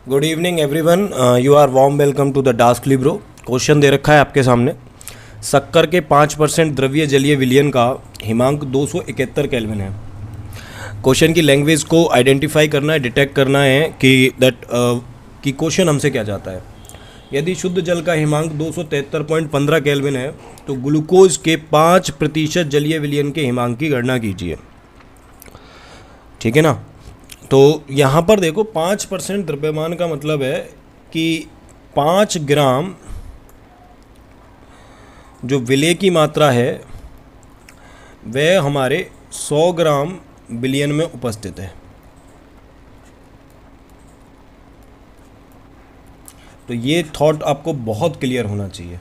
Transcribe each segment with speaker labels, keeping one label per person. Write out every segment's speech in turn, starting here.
Speaker 1: Good evening everyone, you are warm welcome to the desk libro. Question दे रखा है आपके सामने। शक्कर के 5% द्रव्य जलीय विलयन का हिमांक 271 केल्विन है। क्वेश्चन की लैंग्वेज को आइडेंटिफाई करना है, डिटेक्ट करना है कि क्वेश्चन हमसे क्या चाहता है। यदि शुद्ध जल का हिमांक 273.15 केल्विन है तो ग्लूकोज के 5% जलीय विलयन के हिमांक की गणना कीजिए। ठीक है ना। तो यहाँ पर देखो 5% द्रव्यमान का मतलब है कि 5 ग्राम जो विलय की मात्रा है वह हमारे 100 ग्राम विलयन में उपस्थित है। तो ये थॉट आपको बहुत क्लियर होना चाहिए।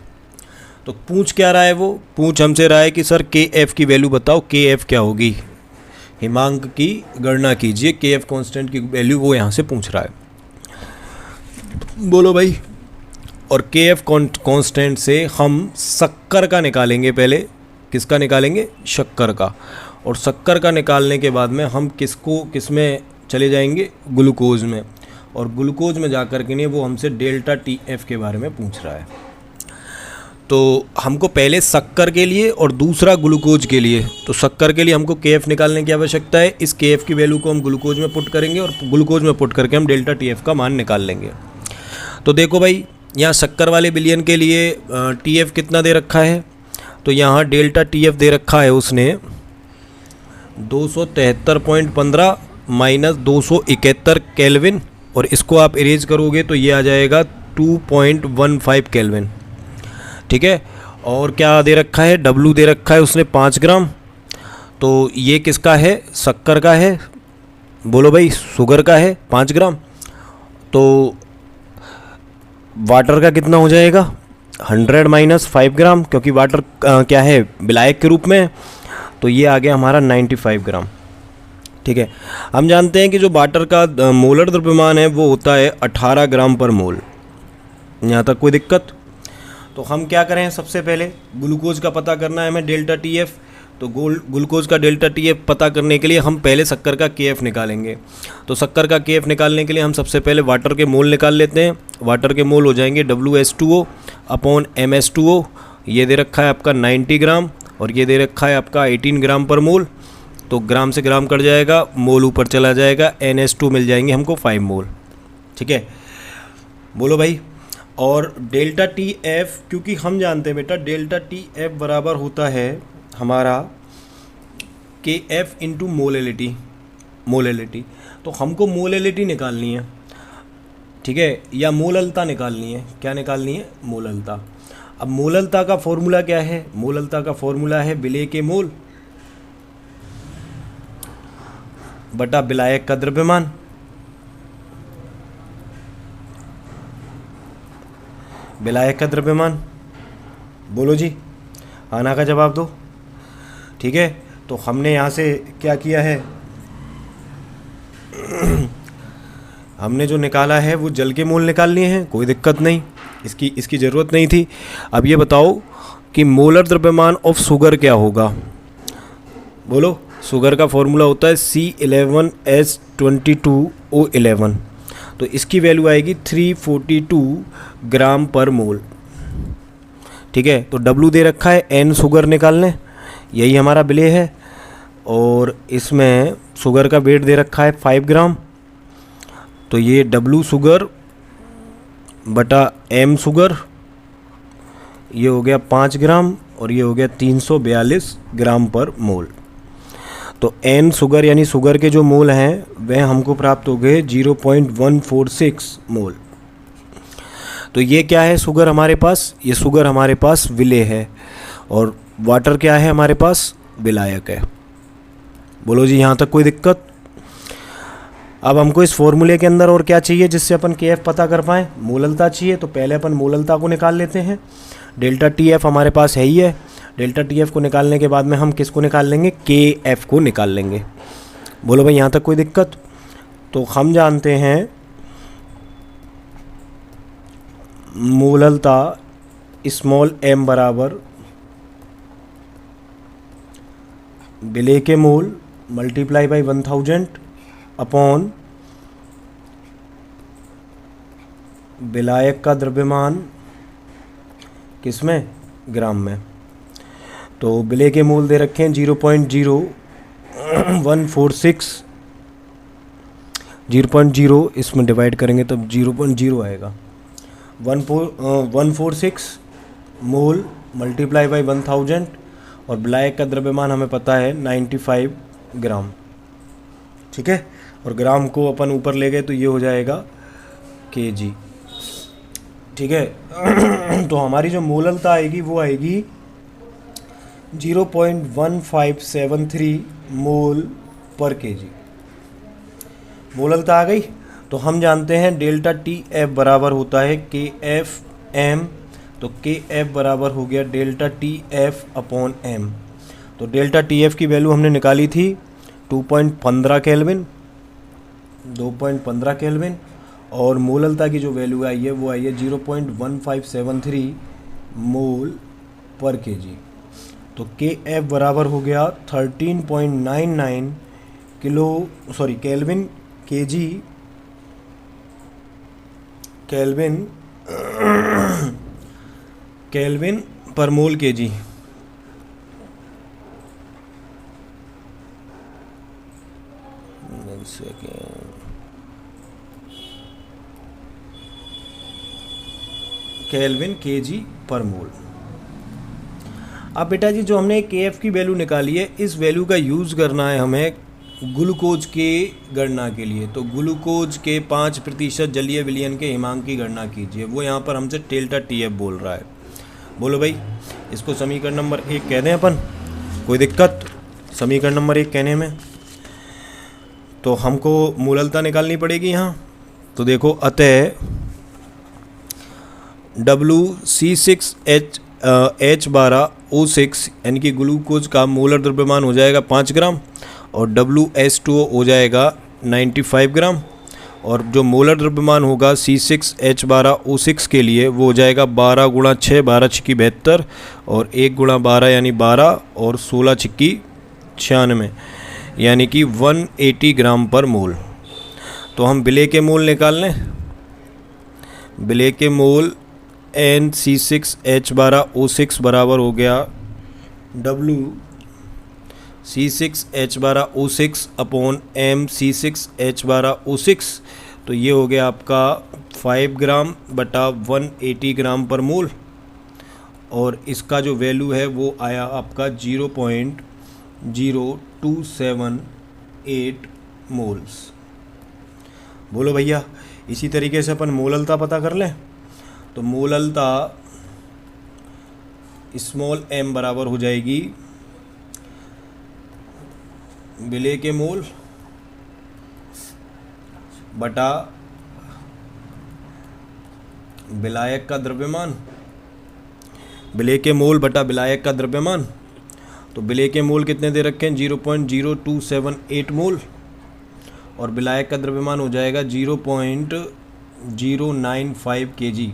Speaker 1: तो पूछ क्या रहा है, वो पूछ हमसे रहा है कि सर के एफ की वैल्यू बताओ, के एफ क्या होगी, हिमांक की गणना कीजिए, के एफ कॉन्स्टेंट की वैल्यू वो यहाँ से पूछ रहा है। बोलो भाई। और के एफ कॉन्स्टेंट से हम शक्कर का निकालेंगे। पहले किसका निकालेंगे? शक्कर का। और शक्कर का निकालने के बाद में हम किस में चले जाएंगे? ग्लूकोज में। और ग्लूकोज में जाकर के नहीं, वो हमसे डेल्टा टी एफ के बारे में पूछ रहा है। तो हमको पहले शक्कर के लिए और दूसरा ग्लूकोज के लिए, तो शक्कर के लिए हमको के एफ निकालने की आवश्यकता है। इस के एफ की वैल्यू को हम ग्लूकोज में पुट करेंगे और ग्लूकोज में पुट करके हम डेल्टा टी एफ का मान निकाल लेंगे। तो देखो भाई, यहाँ शक्कर वाले विलयन के लिए टी एफ कितना दे रखा है, तो यहाँ डेल्टा टी एफ दे रखा है उसने 273.15 माइनस 271 केल्विन, और इसको आप इरेज करोगे तो ये आ जाएगा 2.15 केल्विन। ठीक है। और क्या दे रखा है? डब्लू दे रखा है उसने 5 ग्राम। तो ये किसका है? शक्कर का है। बोलो भाई, शुगर का है 5 ग्राम। तो वाटर का कितना हो जाएगा? 100 माइनस 5 ग्राम, क्योंकि वाटर क्या है? विलायक के रूप में। तो ये आ गया हमारा 95 ग्राम। ठीक है। हम जानते हैं कि जो वाटर का मोलर द्रव्यमान है वो होता है 18 ग्राम पर मोल। यहाँ तक कोई दिक्कत? तो हम क्या करें, सबसे पहले ग्लूकोज का पता करना है हमें, डेल्टा टी एफ। तो ग्लूकोज का डेल्टा टी एफ पता करने के लिए हम पहले शक्कर का के एफ निकालेंगे। तो शक्कर का के एफ निकालने के लिए हम सबसे पहले वाटर के मोल निकाल लेते हैं। वाटर के मोल हो जाएंगे WH2O अपॉन MS2O। ये दे रखा है आपका 90 ग्राम और ये दे रखा है आपका 18 ग्राम पर मोल। तो ग्राम से ग्राम कट जाएगा, मोल ऊपर चला जाएगा, NH2 मिल जाएंगे हमको 5 मोल। ठीक है। बोलो भाई। और डेल्टा टी एफ, क्योंकि हम जानते हैं बेटा डेल्टा टी एफ बराबर होता है हमारा के एफ इंटू मोलेलिटी। तो हमको मोलेलिटी निकालनी है। ठीक है, या मोललता निकालनी है। क्या निकालनी है? मोललता। अब मोललता का फॉर्मूला क्या है? मोललता का फॉर्मूला है विलय के मोल बटा विलायक का द्रव्यमान। विलायक का द्रव्यमान। बोलो जी, आना का जवाब दो। ठीक है। तो हमने यहाँ से क्या किया है, हमने जो निकाला है वो जल के मोल निकाल लिए हैं, कोई दिक्कत नहीं, इसकी ज़रूरत नहीं थी। अब ये बताओ कि मोलर द्रव्यमान ऑफ शुगर क्या होगा? बोलो। शुगर का फॉर्मूला होता है C11H22O11। तो इसकी वैल्यू आएगी 342 ग्राम पर मोल। ठीक है। तो W दे रखा है, N शुगर निकालने, यही हमारा विलय है। और इसमें शुगर का वेट दे रखा है 5 ग्राम। तो ये W शुगर बटा M शुगर, ये हो गया 5 ग्राम और ये हो गया 342 ग्राम पर मोल। तो N शुगर यानी शुगर के जो मोल हैं वह हमको प्राप्त हो गए 0.146 मोल। तो ये क्या है शुगर हमारे पास? ये शुगर हमारे पास विलय है। और वाटर क्या है हमारे पास? विलायक है। बोलो जी, यहाँ तक कोई दिक्कत? अब हमको इस फॉर्मूले के अंदर और क्या चाहिए जिससे अपन के एफ पता कर पाएँ? मोललता चाहिए। तो पहले अपन मोललता को निकाल लेते हैं। डेल्टा टी एफ हमारे पास है ही है। डेल्टा टी एफ को निकालने के बाद में हम किसको निकाल लेंगे? के एफ को निकाल लेंगे। बोलो भाई, यहाँ तक कोई दिक्कत? तो हम जानते हैं मोललता स्मॉल m बराबर विलय के मोल मल्टीप्लाई बाई 1000 अपॉन विलायक का द्रव्यमान किसमें, ग्राम में। तो विलेय के मोल दे रखे हैं 0.0146, 0.0 इसमें डिवाइड करेंगे तब 0.0 आएगा। 146 मोल मल्टीप्लाई बाई 1000, और विलायक का द्रव्यमान हमें पता है 95 ग्राम। ठीक है, और ग्राम को अपन ऊपर ले गए तो ये हो जाएगा केजी। ठीक है तो हमारी जो मोललता आएगी वो आएगी 0.1573 मोल पर केजी। मोललता आ गई। तो हम जानते हैं डेल्टा टी एफ बराबर होता है के एफ एम, तो के एफ बराबर हो गया delta T F upon M. तो डेल्टा टी एफ की वैल्यू हमने निकाली थी 2.15 केल्विन, 2.15 केल्विन, और मोललता की जो वैल्यू आई है वो आई है 0.1573 मोल पर केजी। तो के एफ बराबर हो गया 13.99 केल्विन केजी, केल्विन पर मोल केजी। केल्विन केजी पर मोल। अब बेटा जी जो हमने के एफ की वैल्यू निकाली है, इस वैल्यू का यूज़ करना है हमें ग्लूकोज के गणना के लिए। तो ग्लूकोज के 5% जलीय विलयन के हिमांक की गणना कीजिए। वो यहाँ पर हमसे डेल्टा टी एफ बोल रहा है। बोलो भाई, इसको समीकरण नंबर 1 कह दें अपन, कोई दिक्कत समीकरण नंबर 1 कहने में? तो हमको मोललता निकालनी पड़ेगी यहाँ। तो देखो, अतः WC6H12O6 यानी कि ग्लूकोज का मोलर द्रव्यमान हो जाएगा 5 ग्राम, और WH2O हो जाएगा 95 ग्राम, और जो मोलर द्रव्यमान होगा C6H12O6 के लिए वो हो जाएगा 12 गुणा 6, 12 छिक्की 72, और 1 गुणा 12 यानी 12, और 16 छिक्की 96 यानी कि 180 ग्राम पर मोल। तो हम विलेय के मोल निकाल लें। विलेय के मोल NC6H12O6 बराबर हो गया WC6H12O6 अपॉन MC6H12O6। तो ये हो गया आपका 5 ग्राम बटा 180 ग्राम पर मोल, और इसका जो वैल्यू है वो आया आपका 0.0278 मोल्स। बोलो भैया, इसी तरीके से अपन मोललता पता कर लें। तो मोललता स्मॉल m बराबर हो जाएगी विलेय के मोल बटा विलायक का द्रव्यमान, विलेय के मोल बटा विलायक का द्रव्यमान। तो विलेय के मोल कितने दे रखे हैं 0.0278 मोल, और विलायक का द्रव्यमान हो जाएगा 0.095 केजी।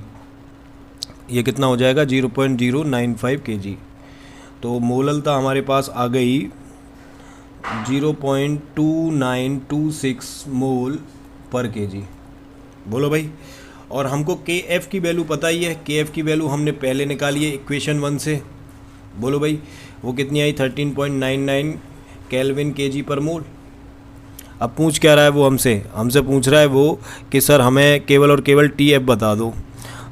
Speaker 1: ये कितना हो जाएगा 0.095 केजी। तो मोललता हमारे पास आ गई 0.2926 मोल पर केजी। बोलो भाई, और हमको के एफ की वैल्यू पता ही है। के एफ की वैल्यू हमने पहले निकाली है इक्वेशन 1 से। बोलो भाई, वो कितनी आई 13.99 केल्विन केजी पर मोल। अब पूछ क्या रहा है वो हमसे पूछ रहा है वो कि सर हमें केवल और केवल टी एफ बता दो।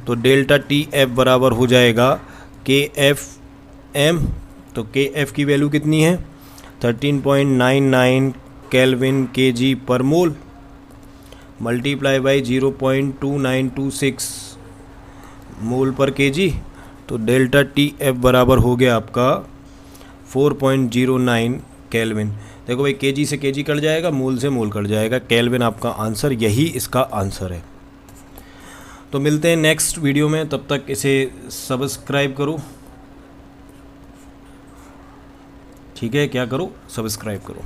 Speaker 1: तो डेल्टा टी एफ बराबर हो जाएगा के एफ एम। तो के एफ की वैल्यू कितनी है 13.99 केल्विन केजी पर मोल मल्टीप्लाई बाई 0.2926 मोल पर केजी। तो डेल्टा टी एफ बराबर हो गया आपका 4.09 केल्विन। देखो भाई, केजी से केजी कट जाएगा, मोल से मोल कट जाएगा, केल्विन आपका आंसर, यही इसका आंसर है। तो मिलते हैं नेक्स्ट वीडियो में, तब तक इसे सब्सक्राइब करो। ठीक है, क्या करो, सब्सक्राइब करो।